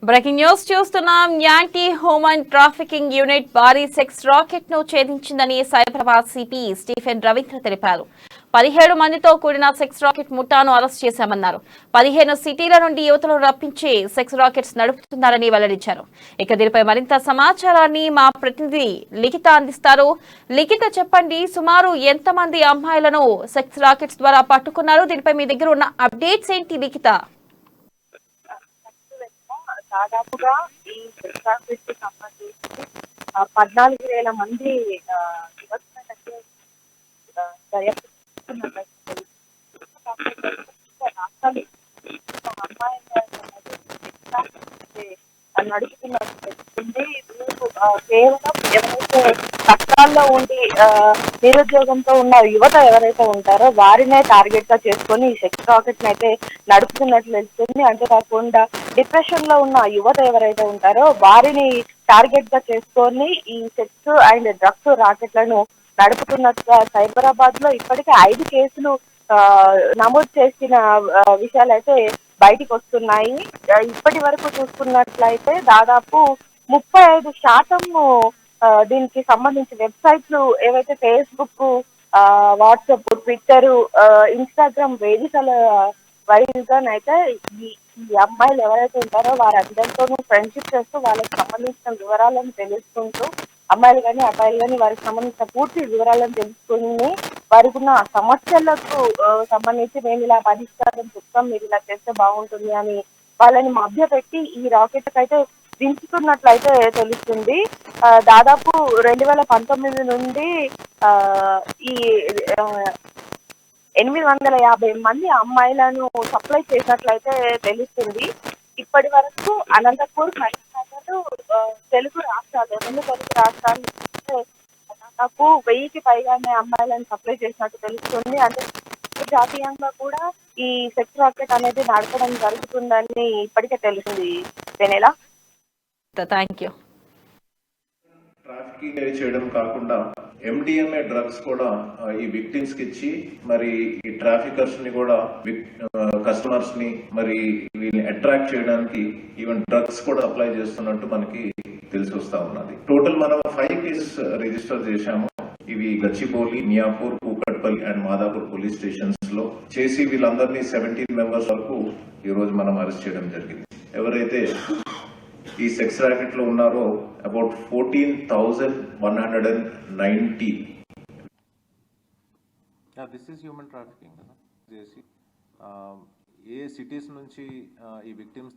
Breaking news చూస్తున్నాం. Anti human trafficking unit భారీ sex racket ను ఛేదించిందని సైబరాబాద్ సిపి స్టీఫెన్ రవీంద్ర తెలిపారు. 17 మందితో కూడిన సెక్స్ రాకెట్ ముఠాను అరెస్ట్ చేశామన్నారు. 15 సిటీల నుండి యువతలను రప్పించి సెక్స్ రాకెట్స్ నడుపుతున్నారని వెల్లడించారు. ఇక దీనిపై మరింత సమాచారాన్ని మా ప్రతినిధి లిఖిత అందిస్తారు. లిఖిత, చెప్పండి, సుమారు ఎంతమంది అమ్మాయిలను సెక్స్ రాకెట్స్ ద్వారా పట్టుకున్నారు? దీనిపై మీ దగ్గర ఉన్న అప్డేట్స్ ఏంటి లిఖిత? దాదాపుగా ఈ సెక్స్ కి సంబంధించి 14,000 మంది యువతులకి దర్యాప్తు నడుపుతున్నట్టు తెలుస్తుంది. కేవలం ఎవరైతే కష్టాల్లో ఉండి నిరుద్యోగంతో ఉన్న యువత ఎవరైతే ఉంటారో వారినే టార్గెట్ గా చేసుకొని ఈ సెక్స్ రాకెట్ అయితే నడుపుతున్నట్లు తెలుస్తుంది. అంతేకాకుండా డిప్రెషన్ లో ఉన్న యువత ఎవరైతే ఉంటారో వారిని టార్గెట్ గా చేసుకొని ఈ సెక్స్ అండ్ డ్రగ్స్ రాకెట్లను నడుపుతున్నట్టుగా సైబరాబాద్ లో ఇప్పటికే 5 కేసులు నమోదు చేసిన విషయాలు అయితే బయటికి వస్తున్నాయి. ఇప్పటి వరకు చూసుకున్నట్లయితే దాదాపు 35% దీనికి సంబంధించి వెబ్సైట్లు ఏవైతే ఫేస్బుక్, వాట్సాప్, ట్విట్టర్, ఇన్స్టాగ్రామ్ వేదికల వైజ్గానైతే ఈ అమ్మాయిలు ఎవరైతే ఉంటారో వారందరితోనూ ఫ్రెండ్షిప్ చేస్తూ వాళ్ళకి సంబంధించిన వివరాలను తెలుసుకుంటూ, అమ్మాయిలు కానీ అబ్బాయిలు కానీ వారికి సంబంధించిన పూర్తి వివరాలను తెలుసుకుని వారికి ఉన్న సమస్యలకు సంబంధించి మేము ఇలా పరిష్కారం చెప్తాం, మీరు ఇలా చేస్తే బాగుంటుంది అని వాళ్ళని మభ్యపెట్టి ఈ రాకెట్ అయితే దించుతున్నట్లయితే తెలుస్తుంది. దాదాపు 2019 నుండి ఈ 850 మంది అమ్మాయిలను సప్లై చేసినట్లయితే తెలుస్తుంది. ఇప్పటి వరకు అనంతపూర్, కరీంనగర్, తెలుగు రాష్ట్రాలు దాదాపు 1000కి పైగానే అమ్మాయిలను సప్లై చేసినట్టు తెలుస్తుంది. అంటే జాతీయంగా కూడా ఈ సెక్స్ రాకెట్ అనేది నడపడం జరుగుతుందని ఇప్పటికే తెలిసింది. వెనెలా, థ్యాంక్ యూ. ట్రాఫికింగ్ చేయడం కాకుండా ఎండిఎంఏ డ్రగ్స్ కూడా ఈ విక్టిమ్స్ కి ఇచ్చి మరి ఈ ట్రాఫికర్స్ ని కూడా కస్టమర్స్ ని మరి వీళ్ళని అట్రాక్ట్ చేయడానికి ఈవెన్ డ్రగ్స్ కూడా అప్లై చేస్తున్నట్టు మనకి తెలిసి వస్తా ఉన్నది. టోటల్ మనం 5 కేసెస్ రిజిస్టర్ చేశాము. ఇవి Gachibowli, Miyapur, Kukatpally and Madhapur police stations లో చేసి వీళ్ళందరినీ 17 మెంబర్స్ వరకు ఈ రోజు మనం అరెస్ట్ చేయడం జరిగింది. ఎవరైతే ఈ సెక్స్ రాకెట్ లో ఉన్నారో about 14,190. This is human trafficking కదా చేసి ఏ సిటీస్ నుంచి ఈ విక్టిమ్స్